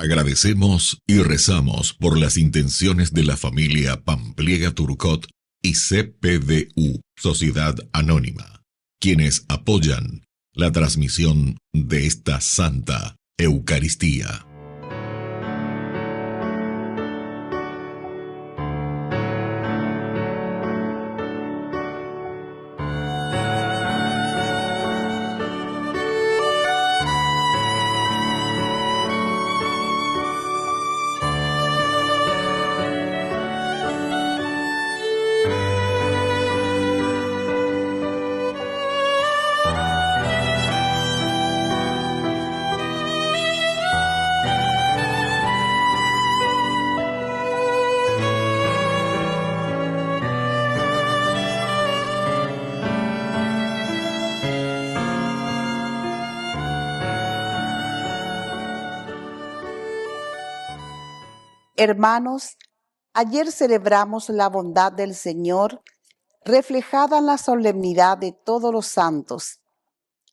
Agradecemos y rezamos por las intenciones de la familia Pampliega Turcot y CPDU, Sociedad Anónima, quienes apoyan la transmisión de esta Santa Eucaristía. Hermanos, ayer celebramos la bondad del Señor reflejada en la solemnidad de todos los santos,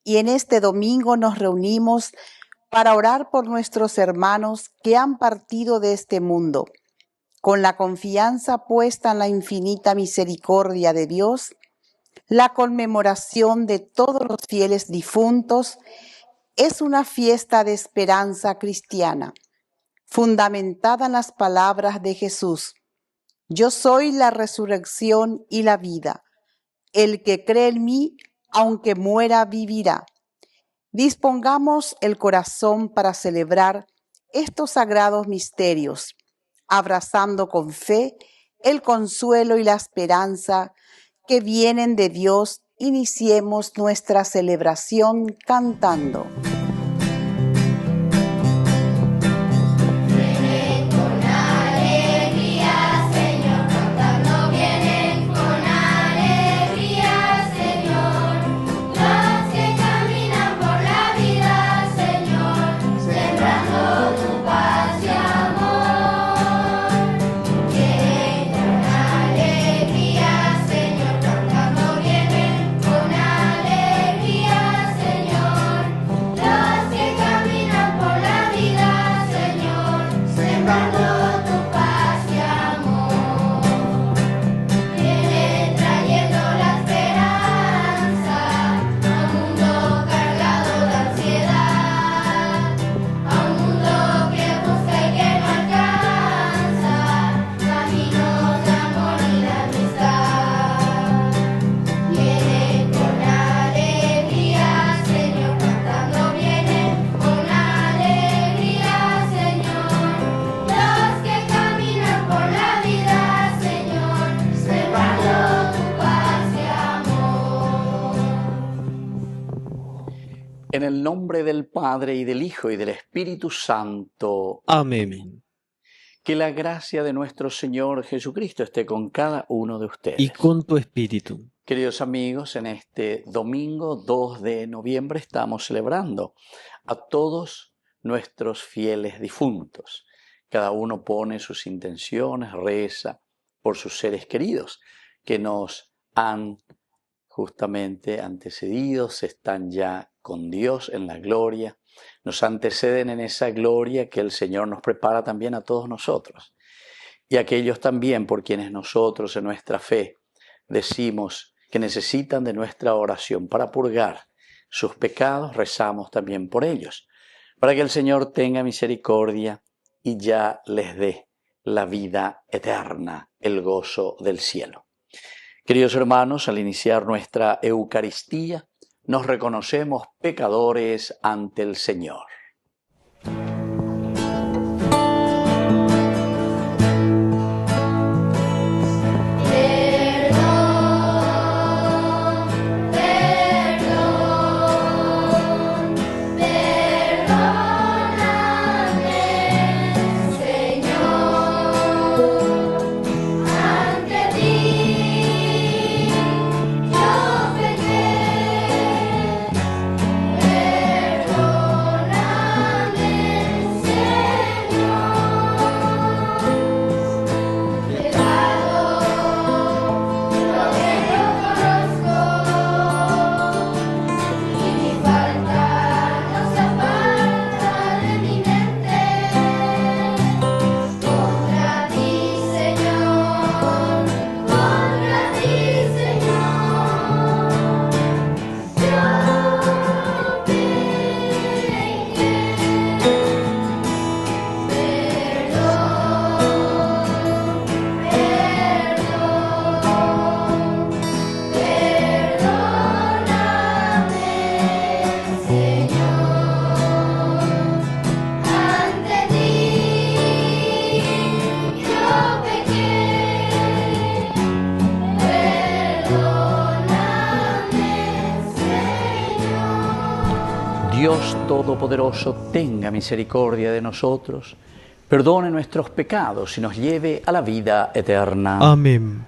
y en este domingo nos reunimos para orar por nuestros hermanos que han partido de este mundo, con la confianza puesta en la infinita misericordia de Dios. La conmemoración de todos los fieles difuntos es una fiesta de esperanza cristiana, fundamentada en las palabras de Jesús: yo soy la resurrección y la vida. El que cree en mí, aunque muera, vivirá. Dispongamos el corazón para celebrar estos sagrados misterios, abrazando con fe el consuelo y la esperanza que vienen de Dios. Iniciemos nuestra celebración cantando. En el nombre del Padre, y del Hijo, y del Espíritu Santo. Amén. Que la gracia de nuestro Señor Jesucristo esté con cada uno de ustedes. Y con tu espíritu. Queridos amigos, en este domingo 2 de noviembre estamos celebrando a todos nuestros fieles difuntos. Cada uno pone sus intenciones, reza por sus seres queridos que nos han justamente antecedidos, están ya con Dios en la gloria, nos anteceden en esa gloria que el Señor nos prepara también a todos nosotros. Y aquellos también por quienes nosotros en nuestra fe decimos que necesitan de nuestra oración para purgar sus pecados, rezamos también por ellos, para que el Señor tenga misericordia y ya les dé la vida eterna, el gozo del cielo. Queridos hermanos, al iniciar nuestra Eucaristía, nos reconocemos pecadores ante el Señor. Perdóname, Dios Todopoderoso tenga misericordia de nosotros, perdone nuestros pecados y nos lleve a la vida eterna. Amén.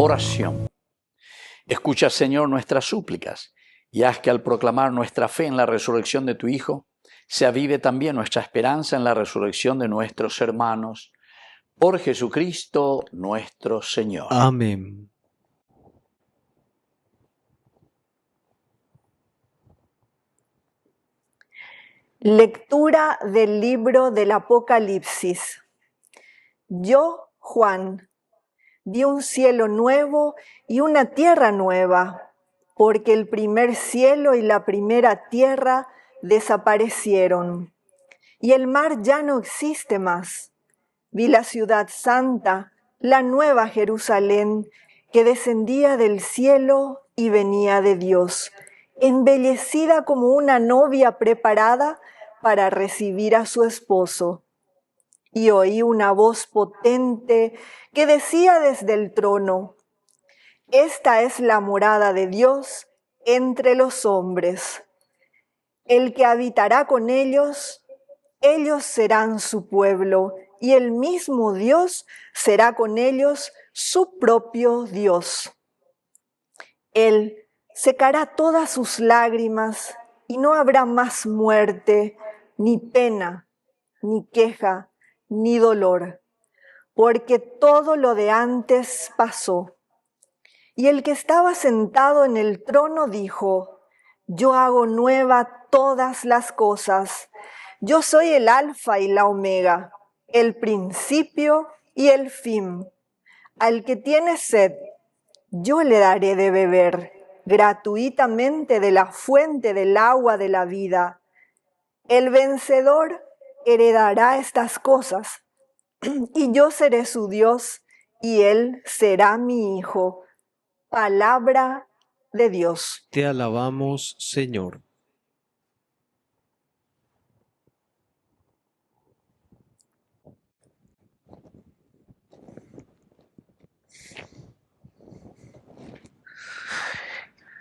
Oración. Escucha, Señor, nuestras súplicas y haz que al proclamar nuestra fe en la resurrección de tu Hijo, se avive también nuestra esperanza en la resurrección de nuestros hermanos. Por Jesucristo nuestro Señor. Amén. Lectura del libro del Apocalipsis. Yo, Juan, vi un cielo nuevo y una tierra nueva, porque el primer cielo y la primera tierra desaparecieron, y el mar ya no existe más. Vi la ciudad santa, la nueva Jerusalén, que descendía del cielo y venía de Dios, embellecida como una novia preparada para recibir a su esposo. Y oí una voz potente que decía desde el trono: esta es la morada de Dios entre los hombres. El que habitará con ellos, ellos serán su pueblo, y el mismo Dios será con ellos su propio Dios. Él secará todas sus lágrimas, y no habrá más muerte, ni pena, ni queja, ni dolor, porque todo lo de antes pasó. Y el que estaba sentado en el trono dijo: yo hago nueva todas las cosas. Yo soy el Alfa y la Omega, el principio y el fin. Al que tiene sed, yo le daré de beber gratuitamente de la fuente del agua de la vida. El vencedor heredará estas cosas, y yo seré su Dios, y él será mi hijo. Palabra de Dios. Te alabamos, Señor.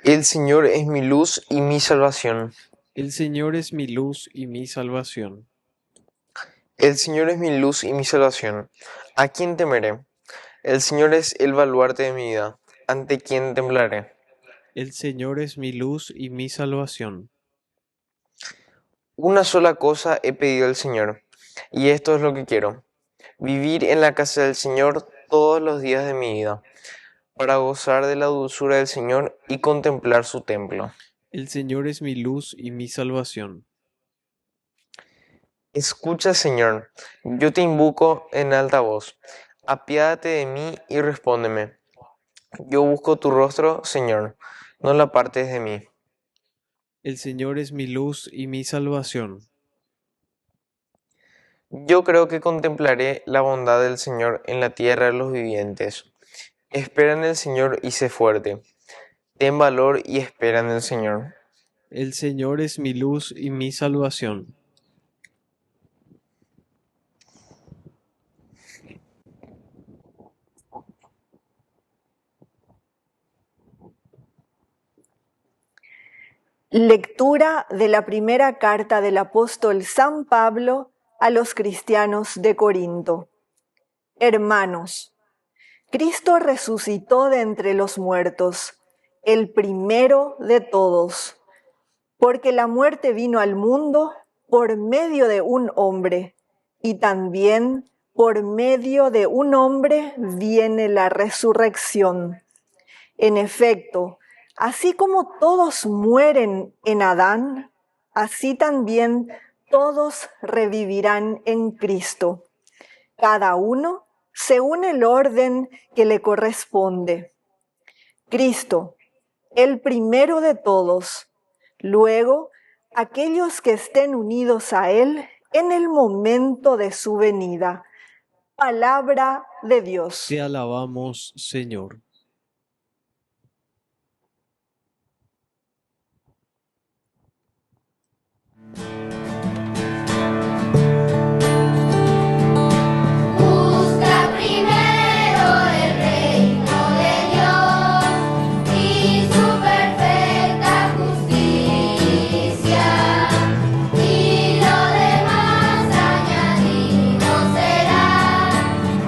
El Señor es mi luz y mi salvación. El Señor es mi luz y mi salvación. El Señor es mi luz y mi salvación. ¿A quién temeré? El Señor es el baluarte de mi vida. ¿Ante quién temblaré? El Señor es mi luz y mi salvación. Una sola cosa he pedido al Señor, y esto es lo que quiero: vivir en la casa del Señor todos los días de mi vida, para gozar de la dulzura del Señor y contemplar su templo. El Señor es mi luz y mi salvación. Escucha, Señor, yo te invoco en alta voz. Apiádate de mí y respóndeme. Yo busco tu rostro, Señor, no la apartes de mí. El Señor es mi luz y mi salvación. Yo creo que contemplaré la bondad del Señor en la tierra de los vivientes. Espera en el Señor y sé fuerte. Ten valor y espera en el Señor. El Señor es mi luz y mi salvación. Lectura de la primera carta del apóstol San Pablo a los cristianos de Corinto. Hermanos, Cristo resucitó de entre los muertos, el primero de todos, porque la muerte vino al mundo por medio de un hombre, y también por medio de un hombre viene la resurrección. En efecto, así como todos mueren en Adán, así también todos revivirán en Cristo, cada uno según el orden que le corresponde. Cristo, el primero de todos, luego aquellos que estén unidos a Él en el momento de su venida. Palabra de Dios. Te alabamos, Señor. Busca primero el reino de Dios y su perfecta justicia, y lo demás añadido será.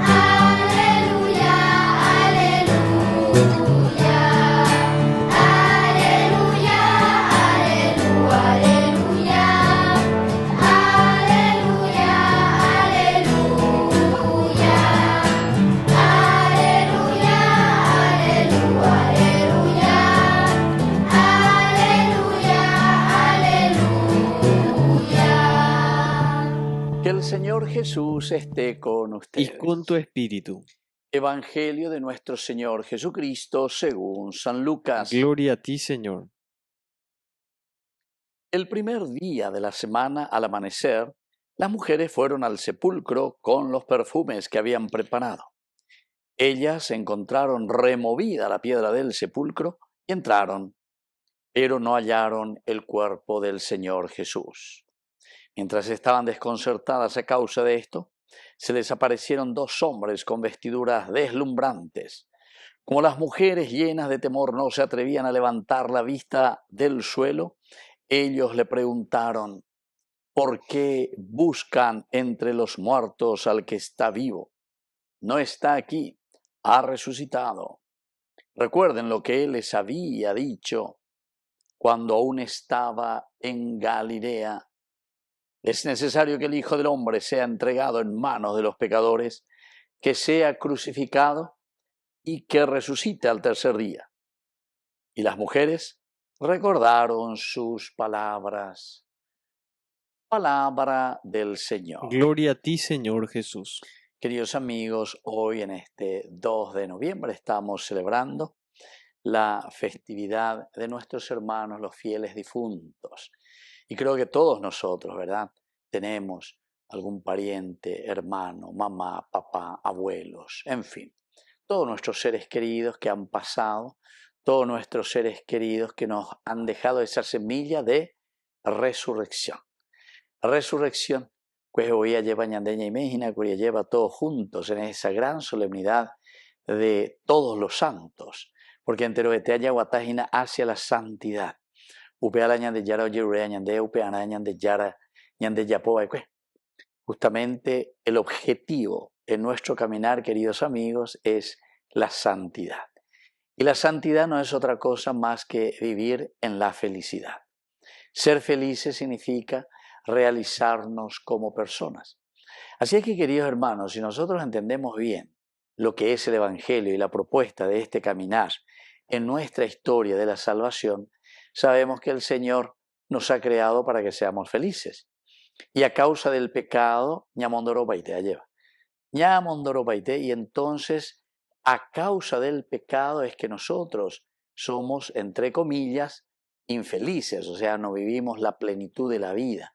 Aleluya, aleluya, aleluya, aleluya, aleluya, Que el Señor Jesús esté con Y ustedes. con tu espíritu. Evangelio de nuestro Señor Jesucristo según San Lucas. Gloria a ti, Señor. El primer día de la semana, al amanecer, las mujeres fueron al sepulcro con los perfumes que habían preparado. Ellas encontraron removida la piedra del sepulcro y entraron, pero no hallaron el cuerpo del Señor Jesús. Mientras estaban desconcertadas a causa de esto, se les aparecieron dos hombres con vestiduras deslumbrantes. Como las mujeres llenas de temor no se atrevían a levantar la vista del suelo, ellos le preguntaron: ¿por qué buscan entre los muertos al que está vivo? No está aquí, ha resucitado. Recuerden lo que él les había dicho cuando aún estaba en Galilea. Es necesario que el Hijo del Hombre sea entregado en manos de los pecadores, que sea crucificado y que resucite al tercer día. Y las mujeres recordaron sus palabras. Palabra del Señor. Gloria a ti, Señor Jesús. Queridos amigos, hoy en este 2 de noviembre estamos celebrando la festividad de nuestros hermanos, los fieles difuntos. Y creo que todos nosotros, ¿verdad?, tenemos algún pariente, hermano, mamá, papá, abuelos, en fin, todos nuestros seres queridos que han pasado, todos nuestros seres queridos que nos han dejado esa semilla de resurrección. Resurrección, pues hoy lleva ñandeña y méjina, que lleva todos juntos en esa gran solemnidad de todos los santos, porque entero te haya guatágina hacia la santidad. Upea ñande yara oye urea ñande upea ñande yara ñande yapoa. Justamente el objetivo en nuestro caminar, queridos amigos, es la santidad. Y la santidad no es otra cosa más que vivir en la felicidad. Ser felices significa realizarnos como personas. Así es que, queridos hermanos, si nosotros entendemos bien lo que es el Evangelio y la propuesta de este caminar en nuestra historia de la salvación, sabemos que el Señor nos ha creado para que seamos felices. Y a causa del pecado, ñamondoro baite lleva. Ñamondoro baite, y entonces, a causa del pecado es que nosotros somos, entre comillas, infelices, o sea, no vivimos la plenitud de la vida.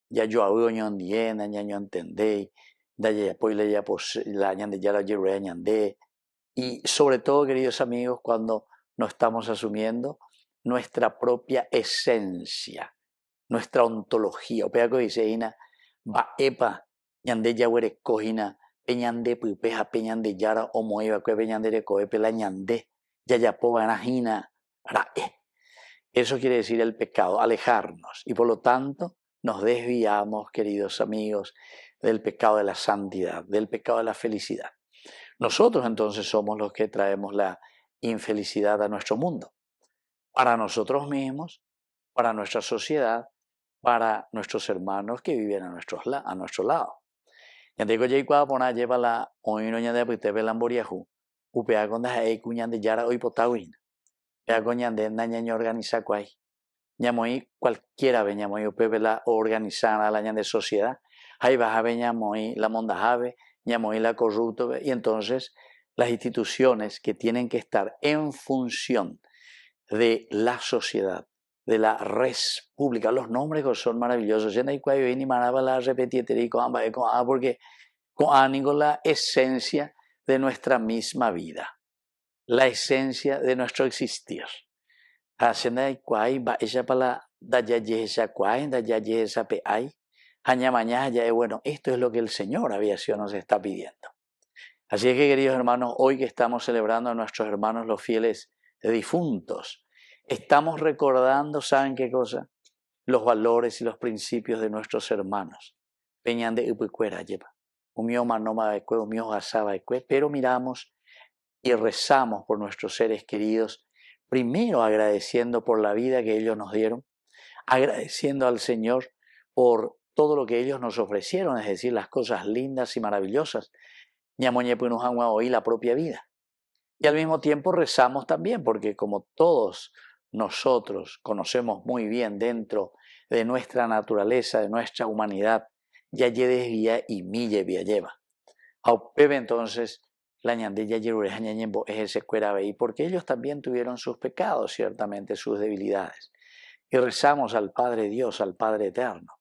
Ya yo hago ñondiena, ya yo entendé, da ya pues ya pues la ñande ya la llevé ñande. Y sobre todo, queridos amigos, cuando no estamos asumiendo nuestra propia esencia, nuestra ontología. Opea que dice ina, va epa, ñande ya huere cojina, peñande pupeja, peñande yara, o moiva, que peñande de coe, pela ñande, ya po vanajina, rae. Eso quiere decir el pecado, alejarnos. Y por lo tanto, nos desviamos, queridos amigos, del pecado de la santidad, del pecado de la felicidad. Nosotros entonces somos los que traemos la infelicidad a nuestro mundo, para nosotros mismos, para nuestra sociedad, para nuestros hermanos que viven a nuestro lado. Yandeco Jayqua pona lleva la oino ñande putebe lamboriahu, upea con da e cuñande yara hoy potawin, pea con ñande nañaño organiza cuay. Ñamoy cualquiera ve ñamoy upebe la organizada la ñande sociedad, ahí baja ve ñamoy la mondajave, ñamoy la corrupto, y entonces las instituciones que tienen que estar en función de la sociedad, de la res pública, los nombres son maravillosos, porque con la esencia de nuestra misma vida, la esencia de nuestro existir. Bueno, esto es lo que el Señor Aviación nos está pidiendo. Así es que, queridos hermanos, hoy que estamos celebrando a nuestros hermanos los fieles difuntos, estamos recordando, ¿saben qué cosa? Los valores y los principios de nuestros hermanos. Pero miramos y rezamos por nuestros seres queridos, primero agradeciendo por la vida que ellos nos dieron, agradeciendo al Señor por todo lo que ellos nos ofrecieron, es decir, las cosas lindas y maravillosas, hoy la propia vida. Y al mismo tiempo rezamos también, porque como todos nosotros conocemos muy bien dentro de nuestra naturaleza, de nuestra humanidad, ya desvía y mille vía lleva. Aupebe entonces la ñandella yerureja ñañembo es ese cuerabe, porque ellos también tuvieron sus pecados, ciertamente sus debilidades. Y rezamos al Padre Dios, al Padre Eterno,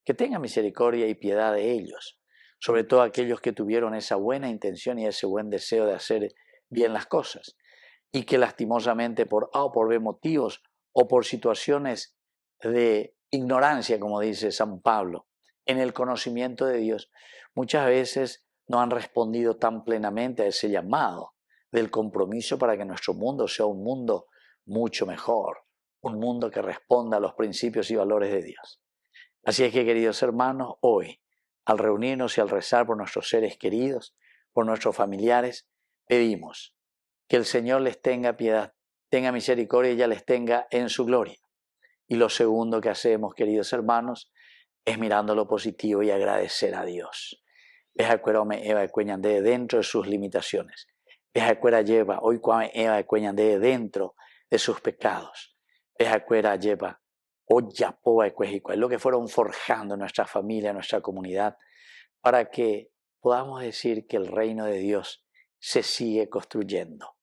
que tenga misericordia y piedad de ellos, sobre todo aquellos que tuvieron esa buena intención y ese buen deseo de hacer bien las cosas, y que lastimosamente por A o por B motivos o por situaciones de ignorancia, como dice San Pablo, en el conocimiento de Dios, muchas veces no han respondido tan plenamente a ese llamado del compromiso para que nuestro mundo sea un mundo mucho mejor, un mundo que responda a los principios y valores de Dios. Así es que, queridos hermanos, hoy, al reunirnos y al rezar por nuestros seres queridos, por nuestros familiares, pedimos que el Señor les tenga piedad, tenga misericordia y ya les tenga en su gloria. Y lo segundo que hacemos, queridos hermanos, es mirando lo positivo y agradecer a Dios. Dentro de sus limitaciones. Lleva hoy dentro de sus pecados. Lleva es lo que fueron forjando nuestra familia, nuestra comunidad, para que podamos decir que el reino de Dios se sigue construyendo.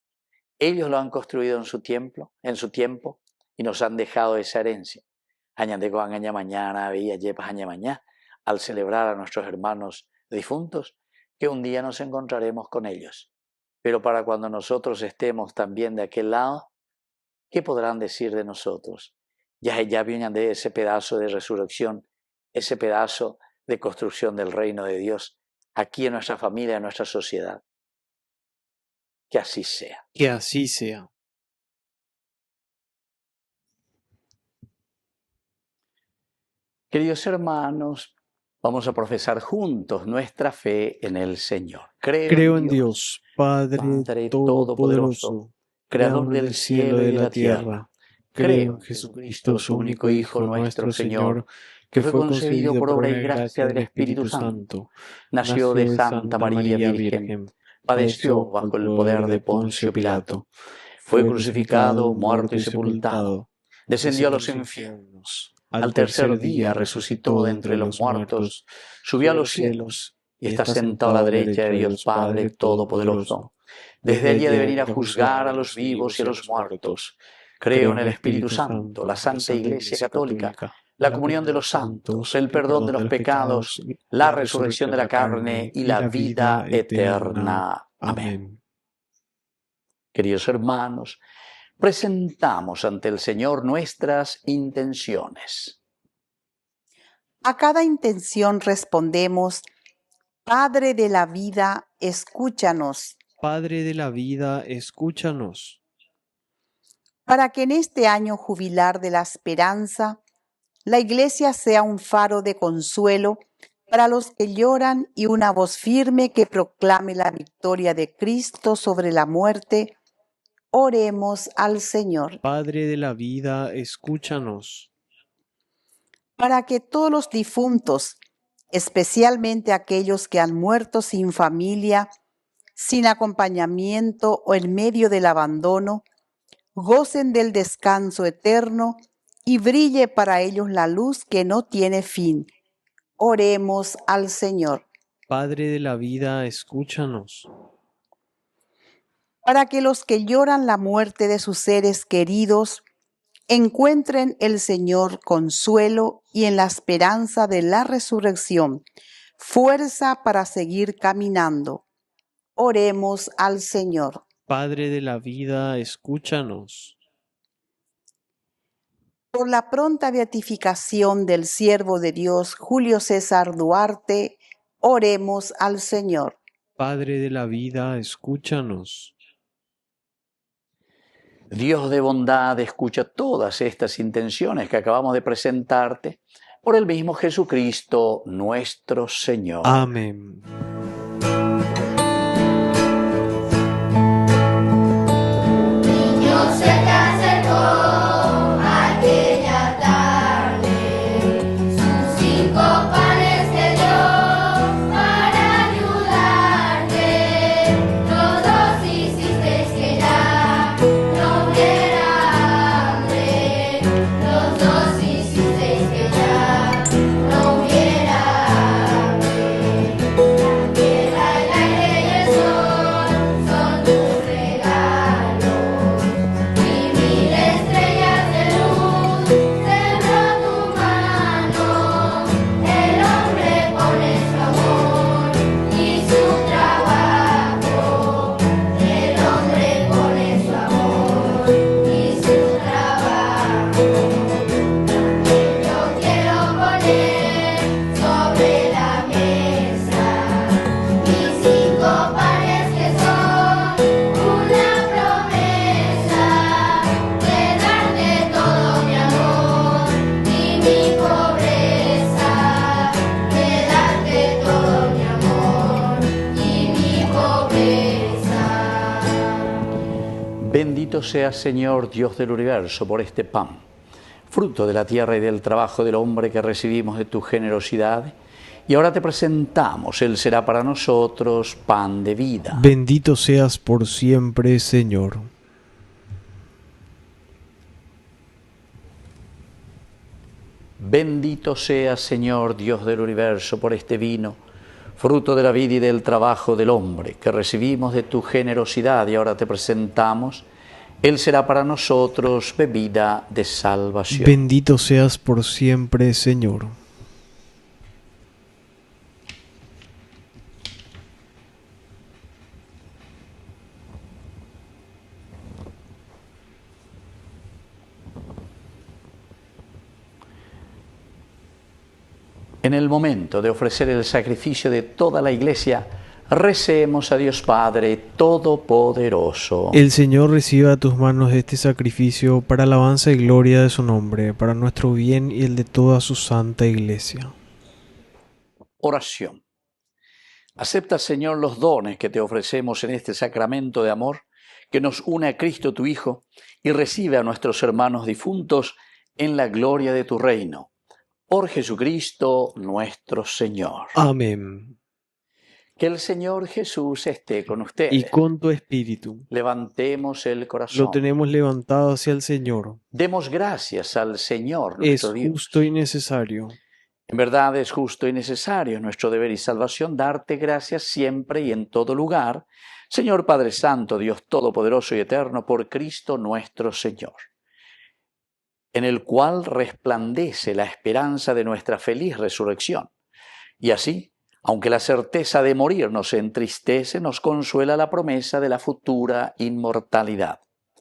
Ellos lo han construido en su tiempo y nos han dejado esa herencia. Al celebrar a nuestros hermanos difuntos, que un día nos encontraremos con ellos. Pero para cuando nosotros estemos también de aquel lado, ¿qué podrán decir de nosotros? Ya vienen de ese pedazo de resurrección, ese pedazo de construcción del reino de Dios, aquí en nuestra familia, en nuestra sociedad. Que así sea. Que así sea. Queridos hermanos, vamos a profesar juntos nuestra fe en el Señor. Creo en Dios, Padre Todopoderoso, Creador del cielo y de la tierra. Creo en Jesucristo, su único Hijo, nuestro Señor, que fue concebido por obra y gracia del Espíritu Santo. Nació de Santa María Virgen. Padeció bajo el poder de Poncio Pilato. Fue crucificado, muerto y sepultado. Descendió a los infiernos. al tercer día resucitó de entre los muertos, subió a los cielos y está sentado a la derecha de Dios Padre Todopoderoso. Desde allí ha de venir a juzgar a los vivos y a los muertos. Creo en el Espíritu Santo, la Santa Iglesia Católica, la comunión de los santos, el perdón de los pecados, la resurrección de la carne y la vida eterna. Amén. Queridos hermanos, presentamos ante el Señor nuestras intenciones. A cada intención respondemos: Padre de la vida, escúchanos. Padre de la vida, escúchanos. Para que en este año jubilar de la esperanza, la Iglesia sea un faro de consuelo para los que lloran y una voz firme que proclame la victoria de Cristo sobre la muerte, oremos al Señor. Padre de la vida, escúchanos. Para que todos los difuntos, especialmente aquellos que han muerto sin familia, sin acompañamiento o en medio del abandono, gocen del descanso eterno y brille para ellos la luz que no tiene fin. Oremos al Señor. Padre de la vida, escúchanos. Para que los que lloran la muerte de sus seres queridos encuentren el Señor consuelo y en la esperanza de la resurrección, fuerza para seguir caminando. Oremos al Señor. Padre de la vida, escúchanos. Por la pronta beatificación del siervo de Dios, Julio César Duarte, oremos al Señor. Padre de la vida, escúchanos. Dios de bondad, escucha todas estas intenciones que acabamos de presentarte por el mismo Jesucristo nuestro Señor. Amén. Niño se te acercó aquella tarde, sus 5 panes te dio para ayudarte. Los dos hicisteis que ya no hubiera hambre, los dos hicisteis que ya no hubiera hambre. La tierra, el aire y el sol son tus regalos, y 1000 estrellas de luz sembró tu mano. El hombre pone su amor y su trabajo. El hombre pone su amor y su trabajo. Yo quiero poner sobre la mesa mis 5 panes que son una promesa de darte todo mi amor y mi pobreza, de darte todo mi amor y mi pobreza. Bendito seas, Señor, Dios del universo, por este pan, fruto de la tierra y del trabajo del hombre que recibimos de tu generosidad. Y ahora te presentamos, Él será para nosotros pan de vida. Bendito seas por siempre, Señor. Bendito seas, Señor, Dios del universo, por este vino, fruto de la vida y del trabajo del hombre que recibimos de tu generosidad. Y ahora te presentamos, Él será para nosotros bebida de salvación. Bendito seas por siempre, Señor. En el momento de ofrecer el sacrificio de toda la Iglesia, recemos a Dios Padre Todopoderoso. El Señor reciba a tus manos este sacrificio para alabanza y gloria de su nombre, para nuestro bien y el de toda su santa Iglesia. Oración. Acepta, Señor, los dones que te ofrecemos en este sacramento de amor que nos une a Cristo tu Hijo, y recibe a nuestros hermanos difuntos en la gloria de tu reino. Por Jesucristo nuestro Señor. Amén. Que el Señor Jesús esté con ustedes. Y con tu espíritu. Levantemos el corazón. Lo tenemos levantado hacia el Señor. Demos gracias al Señor nuestro Dios. Es justo y necesario. En verdad es justo y necesario, nuestro deber y salvación, darte gracias siempre y en todo lugar, Señor Padre Santo, Dios Todopoderoso y Eterno, por Cristo nuestro Señor, en el cual resplandece la esperanza de nuestra feliz resurrección. Y así, aunque la certeza de morir nos entristece, nos consuela la promesa de la futura inmortalidad.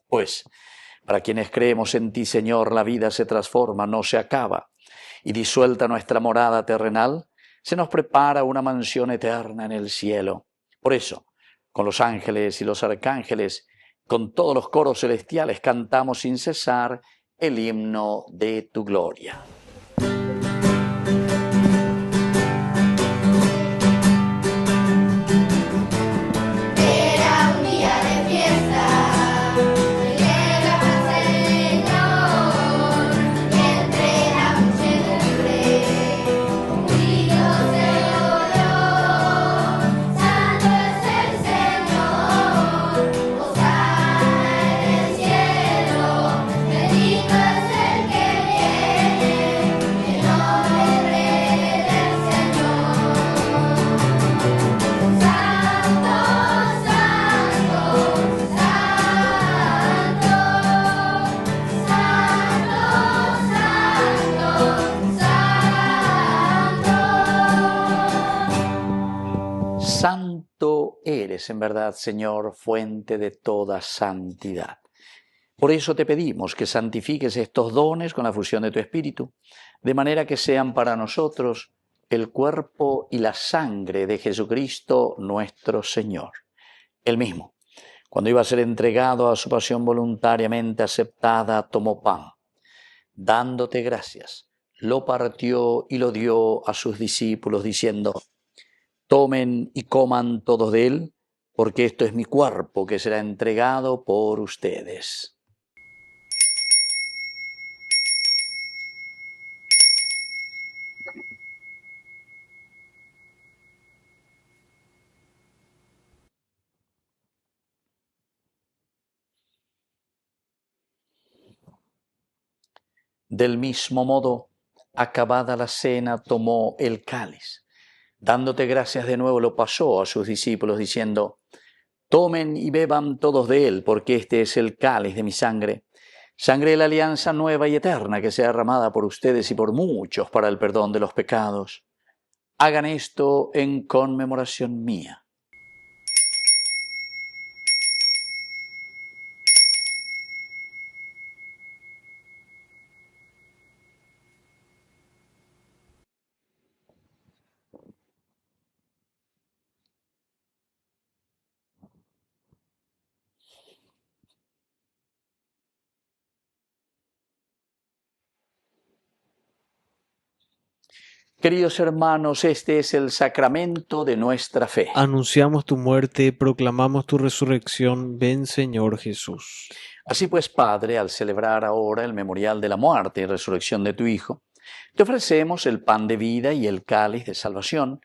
Pues, para quienes creemos en ti, Señor, la vida se transforma, no se acaba, y disuelta nuestra morada terrenal, se nos prepara una mansión eterna en el cielo. Por eso, con los ángeles y los arcángeles, con todos los coros celestiales, cantamos sin cesar el himno de tu gloria. Era un día de fiesta, llegaba el Señor, y entre la muchedumbre un grito se oyó: Santo es el Señor, hosana en el cielo, bendito es el que viene en nombre del Rey del Señor. Santo, santo, Santo eres, en verdad, Señor, fuente de toda santidad. Por eso te pedimos que santifiques estos dones con la fusión de tu Espíritu, de manera que sean para nosotros el cuerpo y la sangre de Jesucristo nuestro Señor. Él mismo, cuando iba a ser entregado a su pasión voluntariamente aceptada, tomó pan. Dándote gracias, lo partió y lo dio a sus discípulos, diciendo: Tomen y coman todos de él, porque esto es mi cuerpo que será entregado por ustedes. Del mismo modo, acabada la cena, tomó el cáliz. Dándote gracias de nuevo, lo pasó a sus discípulos, diciendo: Tomen y beban todos de él, porque este es el cáliz de mi sangre, sangre de la alianza nueva y eterna, que sea derramada por ustedes y por muchos para el perdón de los pecados. Hagan esto en conmemoración mía. Queridos hermanos, este es el sacramento de nuestra fe. Anunciamos tu muerte, proclamamos tu resurrección. Ven, Señor Jesús. Así pues, Padre, al celebrar ahora el memorial de la muerte y resurrección de tu Hijo, te ofrecemos el pan de vida y el cáliz de salvación,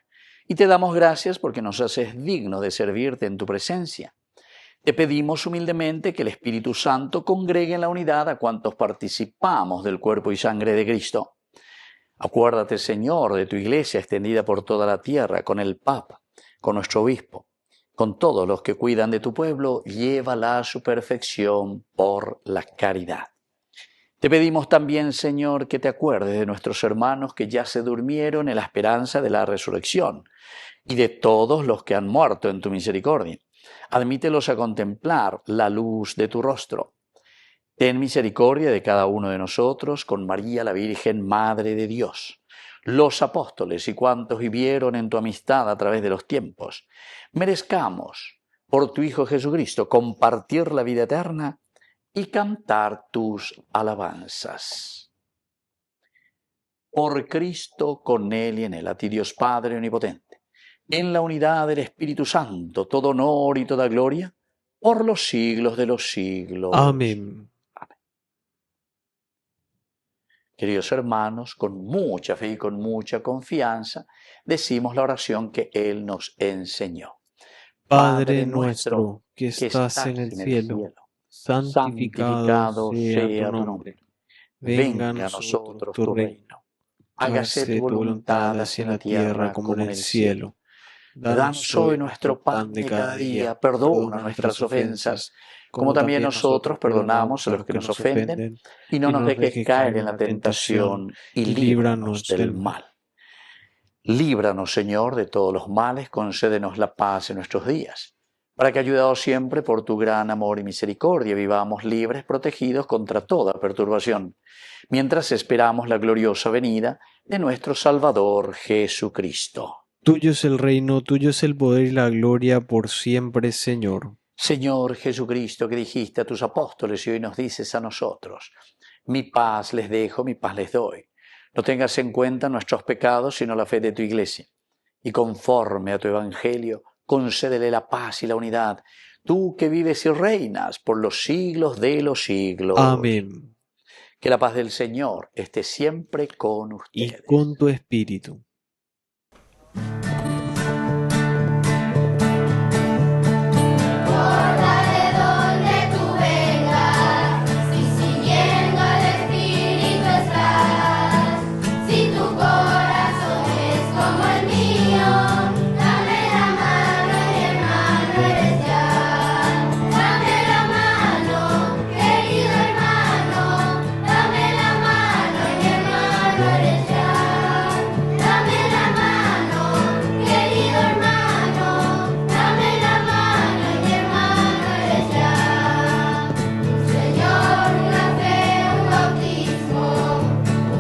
y te damos gracias porque nos haces digno de servirte en tu presencia. Te pedimos humildemente que el Espíritu Santo congregue en la unidad a cuantos participamos del cuerpo y sangre de Cristo. Acuérdate, Señor, de tu Iglesia extendida por toda la tierra, con el Papa, con nuestro Obispo, con todos los que cuidan de tu pueblo, llévala a su perfección por la caridad. Te pedimos también, Señor, que te acuerdes de nuestros hermanos que ya se durmieron en la esperanza de la resurrección, y de todos los que han muerto en tu misericordia. Admítelos a contemplar la luz de tu rostro. Ten misericordia de cada uno de nosotros, con María la Virgen, Madre de Dios, los apóstoles y cuantos vivieron en tu amistad a través de los tiempos. Merezcamos, por tu Hijo Jesucristo, compartir la vida eterna y cantar tus alabanzas. Por Cristo, con Él y en Él, a ti Dios Padre Omnipotente, en la unidad del Espíritu Santo, todo honor y toda gloria, por los siglos de los siglos. Amén. Queridos hermanos, con mucha fe y con mucha confianza, decimos la oración que Él nos enseñó. Padre nuestro que estás en el cielo, santificado sea tu nombre. Venga a nosotros tu reino. Hágase tu voluntad así en la tierra como en el cielo. Danos hoy nuestro pan de cada día, perdona nuestras ofensas, como también nosotros perdonamos a los que nos ofenden, y no nos dejes caer en la tentación, y líbranos del mal. Líbranos, Señor, de todos los males, concédenos la paz en nuestros días, para que, ayudados siempre por tu gran amor y misericordia, vivamos libres, protegidos contra toda perturbación, mientras esperamos la gloriosa venida de nuestro Salvador Jesucristo. Tuyo es el reino, tuyo es el poder y la gloria por siempre, Señor. Señor Jesucristo, que dijiste a tus apóstoles y hoy nos dices a nosotros, mi paz les dejo, mi paz les doy. No tengas en cuenta nuestros pecados, sino la fe de tu Iglesia. Y conforme a tu Evangelio, concédele la paz y la unidad, tú que vives y reinas por los siglos de los siglos. Amén. Que la paz del Señor esté siempre con Y ustedes. con tu espíritu. Importa de dónde tú vengas, si siguiendo al Espíritu estás, si tu corazón es como el mío, dame la mano, mi hermano eres ya. Dame la mano, querido hermano, dame la mano, mi hermano eres ya. Dame la mano, querido hermano, dame la mano, mi hermano eres ya. Un Señor, una fe, un bautismo,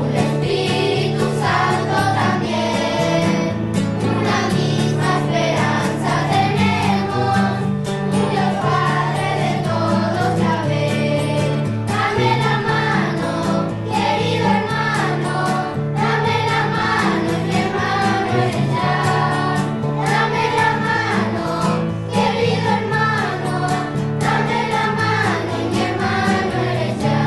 un Espíritu Santo también, una misma esperanza tenemos, un Dios Padre de todos saber. Dame la mano, querido hermano, dame la mano, mi hermano eres ya. Dame la mano, querido hermano, dame la mano, mi hermano eres ya.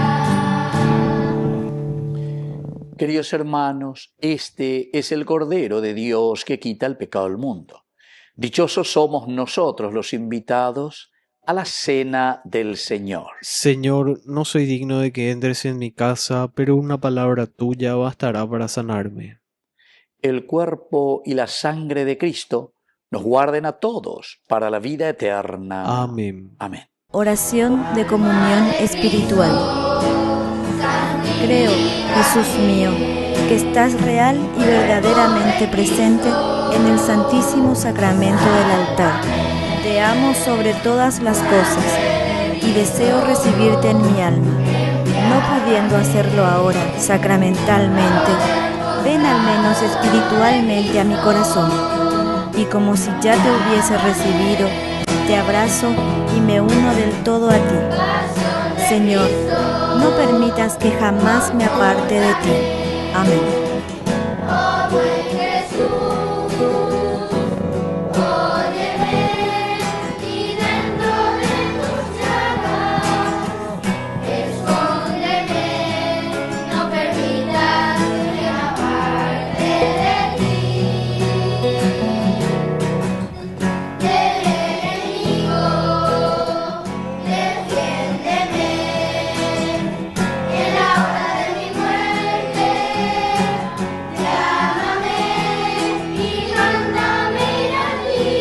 Queridos hermanos, este es el Cordero de Dios que quita el pecado del mundo. Dichosos somos nosotros los invitados a la cena del Señor. Señor, no soy digno de que entres en mi casa, pero una palabra tuya bastará para sanarme. El cuerpo y la sangre de Cristo nos guarden a todos para la vida eterna. Amén. Amén. Oración de comunión espiritual. Creo, Jesús mío, que estás real y verdaderamente presente en el Santísimo Sacramento del altar. Te amo sobre todas las cosas y deseo recibirte en mi alma. No pudiendo hacerlo ahora sacramentalmente, ven al menos espiritualmente a mi corazón. Y como si ya te hubiese recibido, te abrazo y me uno del todo a ti. Señor, no permitas que jamás me aparte de ti. Amén. Oh buen Jesús, óyeme y dentro de tus llagas, escóndeme, no permitas que me aparte de ti. Del enemigo, defiéndeme, en la hora de mi muerte, llámame y mándame a ti,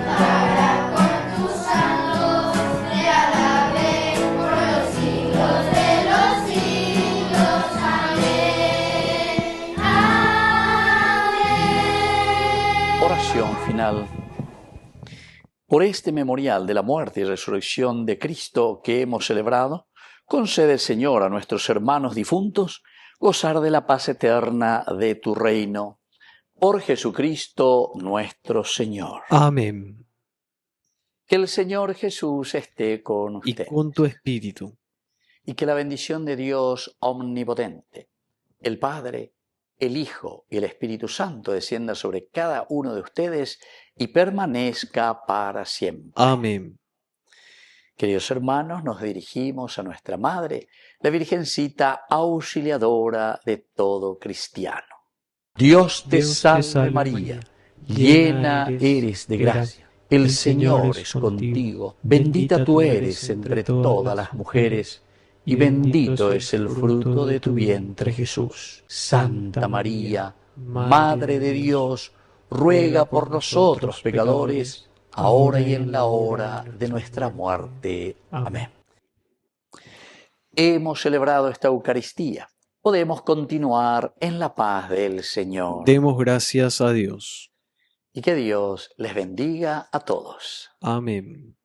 para con tus santos te alabe por los siglos de los siglos. Amén. Amén. Oración final. Por este memorial de la muerte y resurrección de Cristo que hemos celebrado, concede, Señor, a nuestros hermanos difuntos gozar de la paz eterna de tu reino. Por Jesucristo nuestro Señor. Amén. Que el Señor Jesús esté con Y usted. con tu espíritu. Y que la bendición de Dios omnipotente, el Padre, el Hijo y el Espíritu Santo descienda sobre cada uno de ustedes y permanezca para siempre. Amén. Queridos hermanos, nos dirigimos a nuestra Madre, la Virgencita auxiliadora de todo cristiano. Dios te salve María, llena eres de gracia. El Señor es contigo, bendita tú eres entre todas las mujeres, y bendito es el fruto de tu vientre Jesús. Santa María, Madre de Dios, ruega por nosotros pecadores, ahora y en la hora de nuestra muerte. Amén. Hemos celebrado esta Eucaristía. Podemos continuar en la paz del Señor. Demos gracias a Dios. Y que Dios les bendiga a todos. Amén.